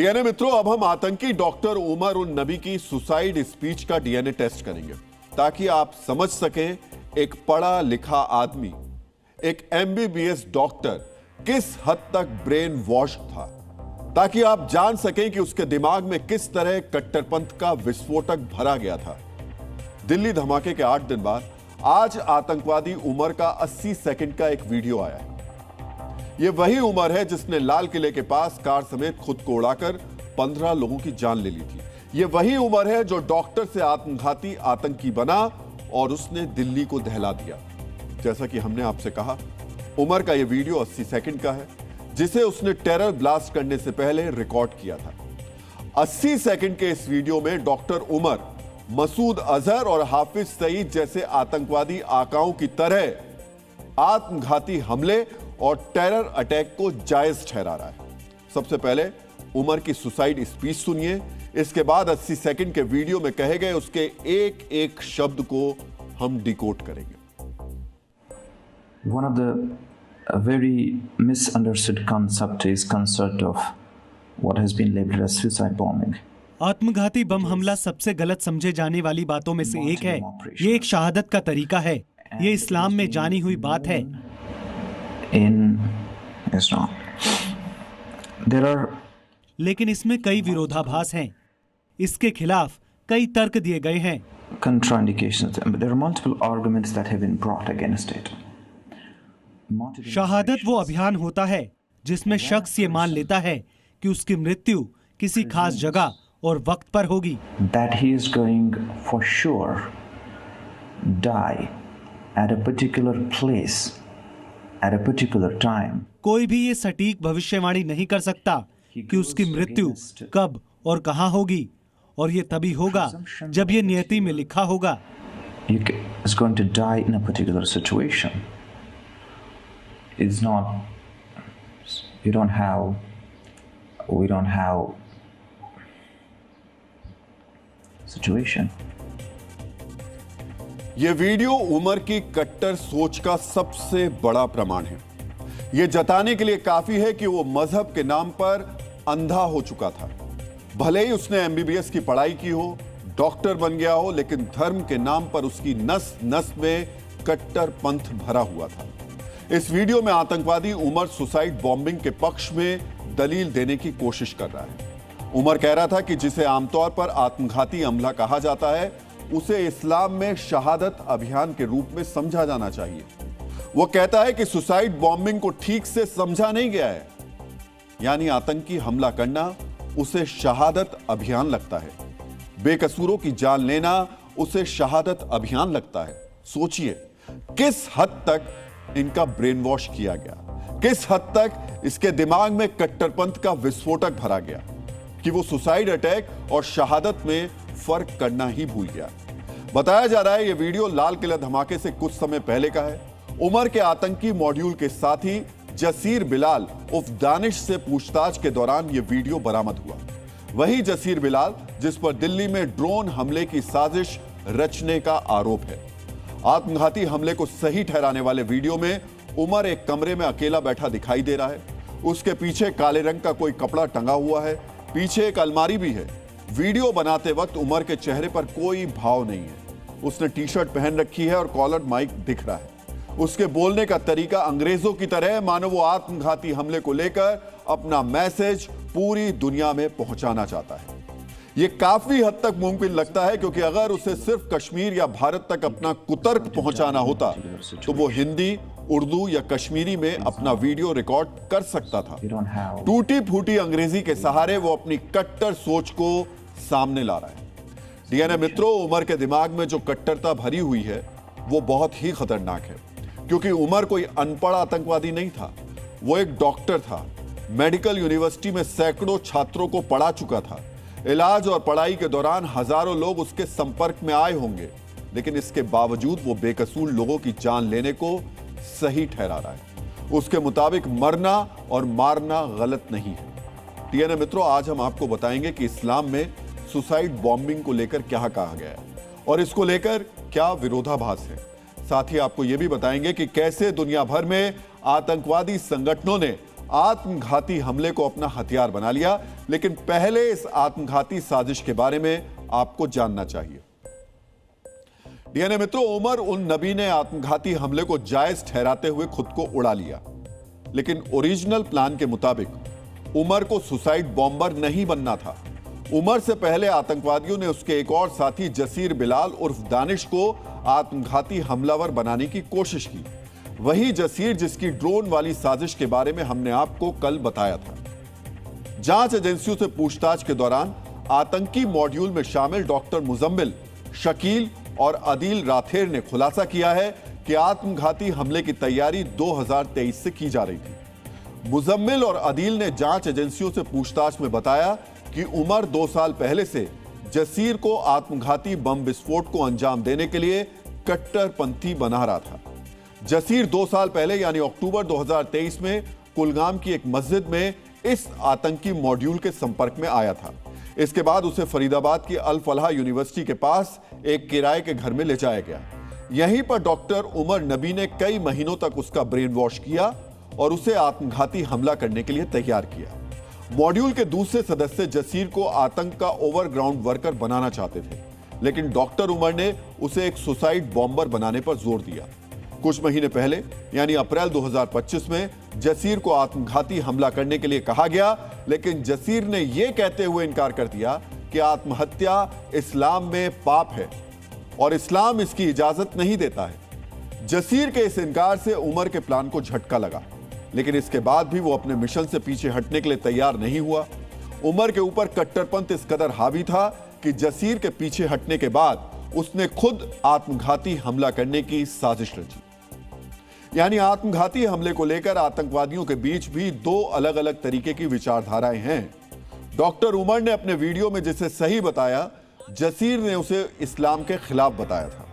DNA मित्रों, अब हम आतंकी डॉक्टर उमर उन नबी की सुसाइड स्पीच का डीएनए टेस्ट करेंगे ताकि आप समझ सकें एक पढ़ा लिखा आदमी, एक एमबीबीएस डॉक्टर किस हद तक ब्रेन वॉश था, ताकि आप जान सकें कि उसके दिमाग में किस तरह कट्टरपंथ का विस्फोटक भरा गया था। दिल्ली धमाके के 8 दिन बाद आज आतंकवादी उमर का 80 सेकंड का एक वीडियो आया है। यह वही उमर है जिसने लाल किले के पास कार समेत खुद को उड़ाकर 15 लोगों की जान ले ली थी। यह वही उमर है जो डॉक्टर से आत्मघाती आतंकी बना और उसने दिल्ली को दहला दिया। जैसा कि हमने आपसे कहा, उमर का यह वीडियो 80 सेकंड का है जिसे उसने टेरर ब्लास्ट करने से पहले रिकॉर्ड किया था। 80 सेकंड के इस वीडियो में डॉक्टर उमर मसूद अजहर और हाफिज सईद जैसे आतंकवादी आकाओं की तरह आत्मघाती हमले और टेरर अटैक को जायज ठहरा रहा है। सबसे पहले उमर की सुसाइड स्पीच सुनिए, इसके बाद 80 सेकंड के वीडियो में कहे गए उसके एक एक शब्द को हम डिकोड करेंगे। One of the very misunderstood concept is concept of what has been labeled as suicide bombing. आत्मघाती बम हमला सबसे गलत समझे जाने वाली बातों में से एक है। ये एक शहादत का तरीका है। ये इस्लाम में जानी हुई बात है। लेकिन इसमें कई विरोधाभास हैं। इसके खिलाफ कई तर्क दिए गए हैं। शहादत वो अभियान होता है जिसमें शख्स ये मान लेता है कि उसकी मृत्यु किसी खास जगह और वक्त पर होगी। That he is going for sure die at a particular place at a particular time. कोई भी ये सटीक भविष्यवाणी नहीं कर सकता कि उसकी मृत्यु कब और कहां होगी, और ये तभी होगा जब ये नियति में लिखा होगा। He is going to die in a particular situation. It's not. We don't have situation. यह वीडियो उमर की कट्टर सोच का सबसे बड़ा प्रमाण है। यह जताने के लिए काफी है कि वो मजहब के नाम पर अंधा हो चुका था। भले ही उसने एमबीबीएस की पढ़ाई की हो, डॉक्टर बन गया हो, लेकिन धर्म के नाम पर उसकी नस नस में कट्टरपंथ भरा हुआ था। इस वीडियो में आतंकवादी उमर सुसाइड बॉम्बिंग के पक्ष में दलील देने की कोशिश कर रहा है। उमर कह रहा था कि जिसे आमतौर पर आत्मघाती हमला कहा जाता है उसे इस्लाम में शहादत अभियान के रूप में समझा जाना चाहिए। वो कहता है कि सुसाइड बॉम्बिंग को ठीक से समझा नहीं गया है, यानी आतंकी हमला करना उसे शहादत अभियान लगता है, बेकसूरों की जान लेना उसे शहादत अभियान लगता है। सोचिए किस हद तक इनका ब्रेन वॉश किया गया, किस हद तक इसके दिमाग में कट्टरपंथ का विस्फोटक भरा गया कि वो सुसाइड अटैक और शहादत में फर्क करना ही भूल गया। बताया जा रहा है यह वीडियो लाल किला धमाके से कुछ समय पहले का है। उमर के आतंकी मॉड्यूल के साथी जसीर बिलाल उर्फ दानिश से पूछताछ के दौरान यह वीडियो बरामद हुआ। वही जसीर बिलाल जिस पर दिल्ली में ड्रोन हमले की साजिश रचने का आरोप है। आत्मघाती हमले को सही ठहराने वाले वीडियो में उमर एक कमरे में अकेला बैठा दिखाई दे रहा है। उसके पीछे काले रंग का कोई कपड़ा टंगा हुआ है, पीछे एक अलमारी भी है। वीडियो बनाते वक्त उमर के चेहरे पर कोई भाव नहीं है। उसने टी शर्ट पहन रखी है और कॉलर माइक दिख रहा है। उसके बोलने का तरीका अंग्रेजों की तरह है, मानो वो आत्मघाती हमले को लेकर अपना मैसेज पूरी दुनिया में पहुंचाना चाहता है। यह काफी हद तक मुमकिन लगता है क्योंकि अगर उसे सिर्फ कश्मीर या भारत तक अपना कुतर्क पहुंचाना होता तो वो हिंदी, उर्दू या कश्मीरी में अपना वीडियो रिकॉर्ड कर सकता था। टूटी फूटी अंग्रेजी के सहारे वो अपनी कट्टर सोच को सामने ला रहा है। डीएनए मित्रों, उमर के दिमाग में जो कट्टरता भरी हुई है वो बहुत ही खतरनाक है, क्योंकि उमर कोई अनपढ़ आतंकवादी नहीं था। वो एक डॉक्टर था, मेडिकल यूनिवर्सिटी में सैकड़ों छात्रों को पढ़ा चुका था। इलाज और पढ़ाई के दौरान हजारों लोग उसके संपर्क में आए होंगे, लेकिन इसके बावजूद वो बेकसूर लोगों की जान लेने को सही ठहरा रहा है। उसके मुताबिक मरना और मारना गलत नहीं है। डीएनए मित्रों, आज हम आपको बताएंगे कि इस्लाम में सुसाइड बॉम्बिंग को लेकर क्या कहा गया है और इसको लेकर क्या विरोधाभास है। साथ ही आपको यह भी बताएंगे कि कैसे दुनिया भर में आतंकवादी संगठनों ने आत्मघाती हमले को अपना हथियार बना लिया। लेकिन पहले इस आत्मघाती साजिश के बारे में आपको जानना चाहिए। डीएनए मित्रों, उमर उन नबी ने आत्मघाती हमले को जायज ठहराते हुए खुद को उड़ा लिया, लेकिन ओरिजिनल प्लान के मुताबिक उमर को सुसाइड बॉम्बर नहीं बनना था। उमर से पहले आतंकवादियों ने उसके एक और साथी जसीर बिलाल उर्फ दानिश को आत्मघाती हमलावर बनाने की कोशिश की। वही जसीर जिसकी ड्रोन वाली साजिश के बारे में हमने आपको कल बताया था। जांच एजेंसियों से पूछताछ के दौरान आतंकी मॉड्यूल में शामिल डॉक्टर मुजम्मिल, शकील और अदील राथेर ने खुलासा किया है कि आत्मघाती हमले की तैयारी 2023 से की जा रही थी। मुजम्मिल और अदील ने जांच एजेंसियों से पूछताछ में बताया कि उमर 2 साल पहले से जसीर को आत्मघाती बम विस्फोट को अंजाम देने के लिए कट्टरपंथी बना रहा था। जसीर 2 साल पहले यानी अक्टूबर 2023 में कुलगाम की एक मस्जिद में इस आतंकी मॉड्यूल के संपर्क में आया था। इसके बाद उसे फरीदाबाद की अल फलाह यूनिवर्सिटी के पास एक किराए के घर में ले जाया गया। यहीं पर डॉक्टर उमर नबी ने कई महीनों तक उसका ब्रेन वॉश किया और उसे आत्मघाती हमला करने के लिए तैयार किया। मॉड्यूल के दूसरे सदस्य जसीर को आतंक का ओवरग्राउंड वर्कर बनाना चाहते थे, लेकिन डॉक्टर उमर ने उसे एक सुसाइड बॉम्बर बनाने पर जोर दिया। कुछ महीने पहले यानी अप्रैल 2025 में जसीर को आत्मघाती हमला करने के लिए कहा गया, लेकिन जसीर ने यह कहते हुए इनकार कर दिया कि आत्महत्या इस्लाम में पाप है और इस्लाम इसकी इजाजत नहीं देता है। जसीर के इस इनकार से उमर के प्लान को झटका लगा, लेकिन इसके बाद भी वो अपने मिशन से पीछे हटने के लिए तैयार नहीं हुआ। उमर के ऊपर कट्टरपंथ इस कदर हावी था कि जसीर के पीछे हटने के बाद उसने खुद आत्मघाती हमला करने की साजिश रची। यानी आत्मघाती हमले को लेकर आतंकवादियों के बीच भी 2 अलग अलग तरीके की विचारधाराएं हैं। डॉक्टर उमर ने अपने वीडियो में जिसे सही बताया, जसीर ने उसे इस्लाम के खिलाफ बताया था।